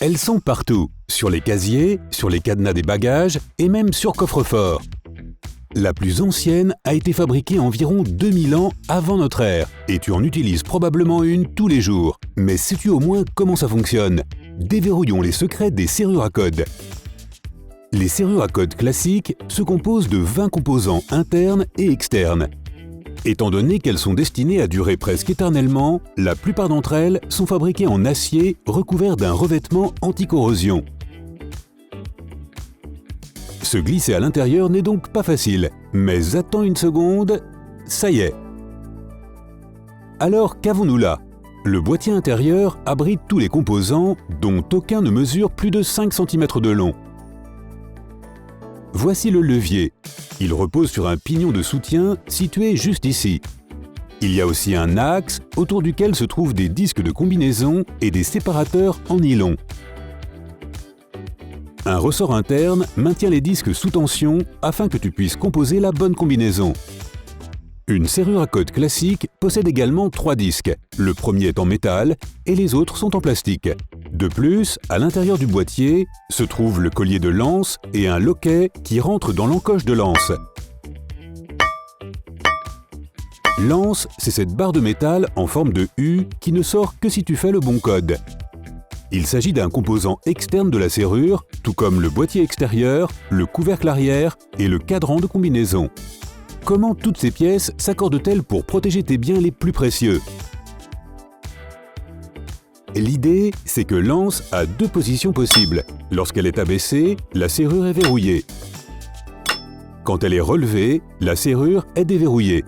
Elles sont partout, sur les casiers, sur les cadenas des bagages et même sur coffre-fort. La plus ancienne a été fabriquée environ 2000 ans avant notre ère et tu en utilises probablement une tous les jours. Mais sais-tu au moins comment ça fonctionne? Déverrouillons les secrets des serrures à code. Les serrures à code classiques se composent de 20 composants internes et externes. Étant donné qu'elles sont destinées à durer presque éternellement, la plupart d'entre elles sont fabriquées en acier recouvert d'un revêtement anti-corrosion. Se glisser à l'intérieur n'est donc pas facile, mais attends une seconde, ça y est. Alors qu'avons-nous là? Le boîtier intérieur abrite tous les composants dont aucun ne mesure plus de 5 cm de long. Voici le levier. Il repose sur un pignon de soutien situé juste ici. Il y a aussi un axe autour duquel se trouvent des disques de combinaison et des séparateurs en nylon. Un ressort interne maintient les disques sous tension afin que tu puisses composer la bonne combinaison. Une serrure à code classique possède également 3 disques. Le premier est en métal et les autres sont en plastique. De plus, à l'intérieur du boîtier se trouve le collier de lance et un loquet qui rentre dans l'encoche de lance. Lance, c'est cette barre de métal en forme de U qui ne sort que si tu fais le bon code. Il s'agit d'un composant externe de la serrure, tout comme le boîtier extérieur, le couvercle arrière et le cadran de combinaison. Comment toutes ces pièces s'accordent-elles pour protéger tes biens les plus précieux? L'idée, c'est que lance a 2 positions possibles. Lorsqu'elle est abaissée, la serrure est verrouillée. Quand elle est relevée, la serrure est déverrouillée.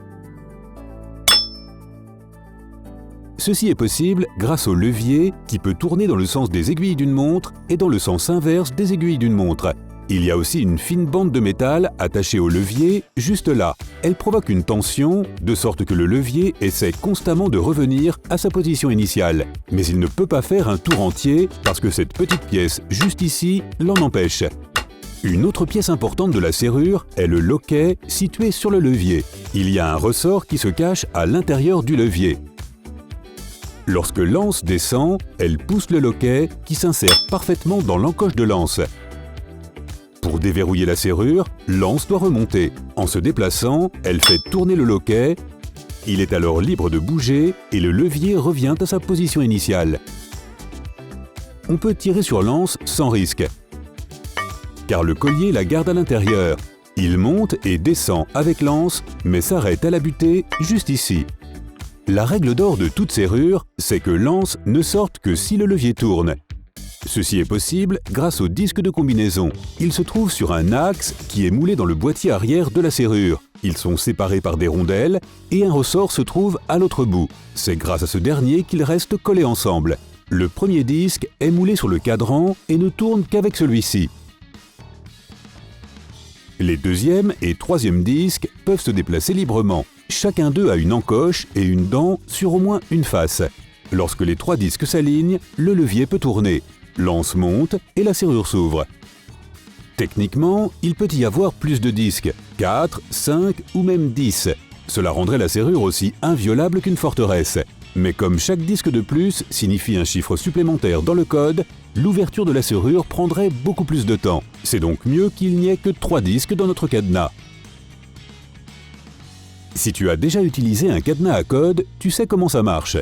Ceci est possible grâce au levier qui peut tourner dans le sens des aiguilles d'une montre et dans le sens inverse des aiguilles d'une montre. Il y a aussi une fine bande de métal attachée au levier, juste là. Elle provoque une tension, de sorte que le levier essaie constamment de revenir à sa position initiale. Mais il ne peut pas faire un tour entier parce que cette petite pièce juste ici l'en empêche. Une autre pièce importante de la serrure est le loquet situé sur le levier. Il y a un ressort qui se cache à l'intérieur du levier. Lorsque lance descend, elle pousse le loquet qui s'insère parfaitement dans l'encoche de lance. Pour déverrouiller la serrure, lance doit remonter. En se déplaçant, elle fait tourner le loquet. Il est alors libre de bouger et le levier revient à sa position initiale. On peut tirer sur lance sans risque, car le collier la garde à l'intérieur. Il monte et descend avec lance, mais s'arrête à la butée juste ici. La règle d'or de toute serrure, c'est que lance ne sorte que si le levier tourne. Ceci est possible grâce au disque de combinaison. Il se trouve sur un axe qui est moulé dans le boîtier arrière de la serrure. Ils sont séparés par des rondelles et un ressort se trouve à l'autre bout. C'est grâce à ce dernier qu'ils restent collés ensemble. Le premier disque est moulé sur le cadran et ne tourne qu'avec celui-ci. Les deuxième et troisième disques peuvent se déplacer librement. Chacun d'eux a une encoche et une dent sur au moins une face. Lorsque les 3 disques s'alignent, le levier peut tourner. Lance monte et la serrure s'ouvre. Techniquement, il peut y avoir plus de disques, 4, 5 ou même 10. Cela rendrait la serrure aussi inviolable qu'une forteresse. Mais comme chaque disque de plus signifie un chiffre supplémentaire dans le code, l'ouverture de la serrure prendrait beaucoup plus de temps. C'est donc mieux qu'il n'y ait que 3 disques dans notre cadenas. Si tu as déjà utilisé un cadenas à code, tu sais comment ça marche.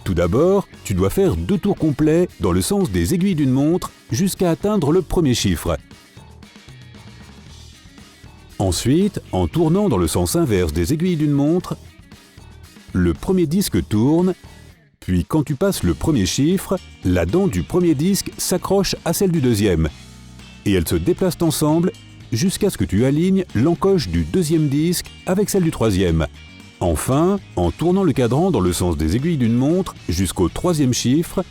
Tout d'abord, tu dois faire 2 tours complets dans le sens des aiguilles d'une montre jusqu'à atteindre le premier chiffre. Ensuite, en tournant dans le sens inverse des aiguilles d'une montre, le premier disque tourne, puis quand tu passes le premier chiffre, la dent du premier disque s'accroche à celle du deuxième, et elles se déplacent ensemble jusqu'à ce que tu alignes l'encoche du deuxième disque avec celle du troisième. Enfin, en tournant le cadran dans le sens des aiguilles d'une montre jusqu'au 3e chiffre,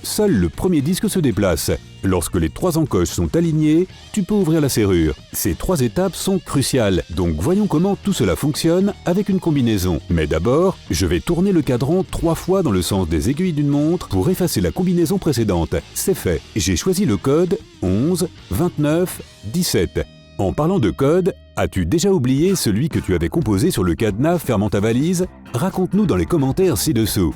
seul le premier disque se déplace. Lorsque les 3 encoches sont alignées, tu peux ouvrir la serrure. Ces 3 étapes sont cruciales, donc voyons comment tout cela fonctionne avec une combinaison. Mais d'abord, je vais tourner le cadran 3 fois dans le sens des aiguilles d'une montre pour effacer la combinaison précédente. C'est fait. J'ai choisi le code 11, 29, 17. En parlant de code, as-tu déjà oublié celui que tu avais composé sur le cadenas fermant ta valise? Raconte-nous dans les commentaires ci-dessous.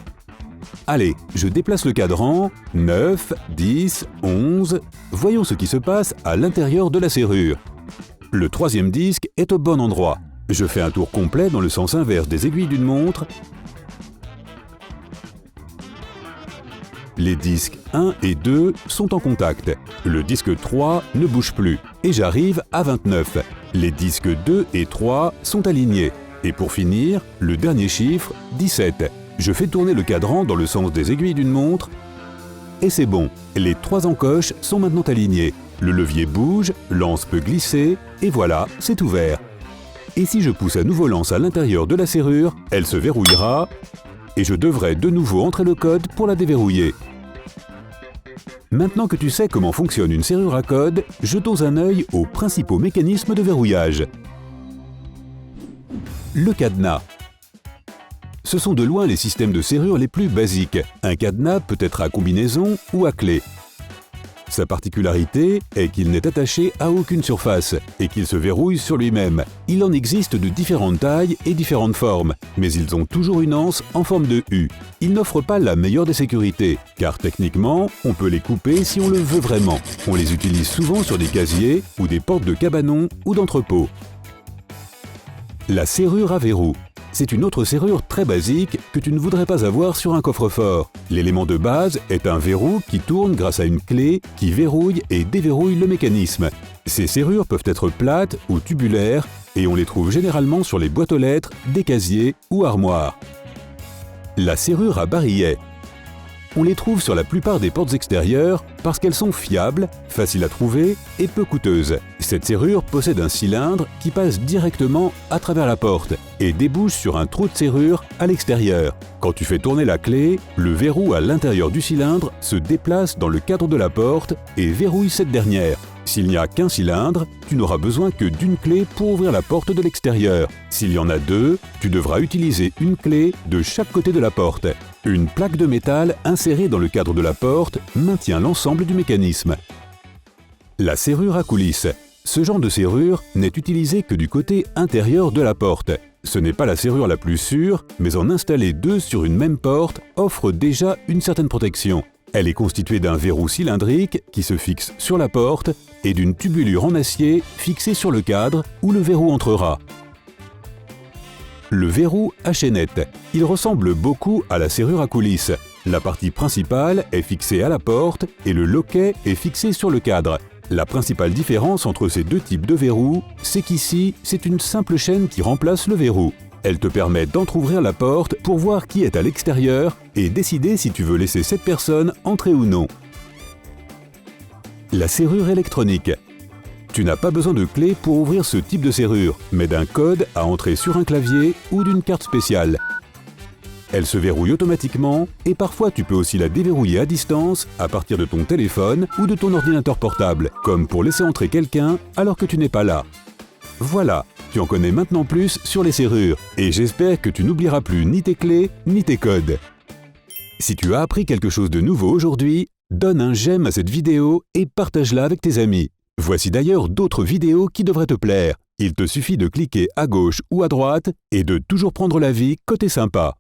Allez, je déplace le cadran, 9, 10, 11, voyons ce qui se passe à l'intérieur de la serrure. Le troisième disque est au bon endroit. Je fais un tour complet dans le sens inverse des aiguilles d'une montre. Les disques 1 et 2 sont en contact. Le disque 3 ne bouge plus. Et j'arrive à 29. Les disques 2 et 3 sont alignés. Et pour finir, le dernier chiffre, 17. Je fais tourner le cadran dans le sens des aiguilles d'une montre. Et c'est bon, les 3 encoches sont maintenant alignées. Le levier bouge, l'anse peut glisser, et voilà, c'est ouvert. Et si je pousse à nouveau l'anse à l'intérieur de la serrure, elle se verrouillera, et je devrais de nouveau entrer le code pour la déverrouiller. Maintenant que tu sais comment fonctionne une serrure à code, jetons un œil aux principaux mécanismes de verrouillage. Le cadenas. Ce sont de loin les systèmes de serrure les plus basiques. Un cadenas peut être à combinaison ou à clé. Sa particularité est qu'il n'est attaché à aucune surface et qu'il se verrouille sur lui-même. Il en existe de différentes tailles et différentes formes, mais ils ont toujours une anse en forme de U. Ils n'offrent pas la meilleure des sécurités, car techniquement, on peut les couper si on le veut vraiment. On les utilise souvent sur des casiers ou des portes de cabanon ou d'entrepôt. La serrure à verrou. C'est une autre serrure très basique que tu ne voudrais pas avoir sur un coffre-fort. L'élément de base est un verrou qui tourne grâce à une clé qui verrouille et déverrouille le mécanisme. Ces serrures peuvent être plates ou tubulaires et on les trouve généralement sur les boîtes aux lettres, des casiers ou armoires. La serrure à barillet. On les trouve sur la plupart des portes extérieures parce qu'elles sont fiables, faciles à trouver et peu coûteuses. Cette serrure possède un cylindre qui passe directement à travers la porte et débouche sur un trou de serrure à l'extérieur. Quand tu fais tourner la clé, le verrou à l'intérieur du cylindre se déplace dans le cadre de la porte et verrouille cette dernière. S'il n'y a qu'un cylindre, tu n'auras besoin que d'une clé pour ouvrir la porte de l'extérieur. S'il y en a deux, tu devras utiliser une clé de chaque côté de la porte. Une plaque de métal insérée dans le cadre de la porte maintient l'ensemble du mécanisme. La serrure à coulisses. Ce genre de serrure n'est utilisé que du côté intérieur de la porte. Ce n'est pas la serrure la plus sûre, mais en installer deux sur une même porte offre déjà une certaine protection. Elle est constituée d'un verrou cylindrique qui se fixe sur la porte et d'une tubulure en acier fixée sur le cadre où le verrou entrera. Le verrou à chaînette. Il ressemble beaucoup à la serrure à coulisses. La partie principale est fixée à la porte et le loquet est fixé sur le cadre. La principale différence entre ces deux types de verrous, c'est qu'ici, c'est une simple chaîne qui remplace le verrou. Elle te permet d'entrouvrir la porte pour voir qui est à l'extérieur et décider si tu veux laisser cette personne entrer ou non. La serrure électronique. Tu n'as pas besoin de clé pour ouvrir ce type de serrure, mais d'un code à entrer sur un clavier ou d'une carte spéciale. Elle se verrouille automatiquement et parfois tu peux aussi la déverrouiller à distance à partir de ton téléphone ou de ton ordinateur portable, comme pour laisser entrer quelqu'un alors que tu n'es pas là. Voilà, tu en connais maintenant plus sur les serrures et j'espère que tu n'oublieras plus ni tes clés ni tes codes. Si tu as appris quelque chose de nouveau aujourd'hui, donne un j'aime à cette vidéo et partage-la avec tes amis. Voici d'ailleurs d'autres vidéos qui devraient te plaire. Il te suffit de cliquer à gauche ou à droite et de toujours prendre la vie côté sympa.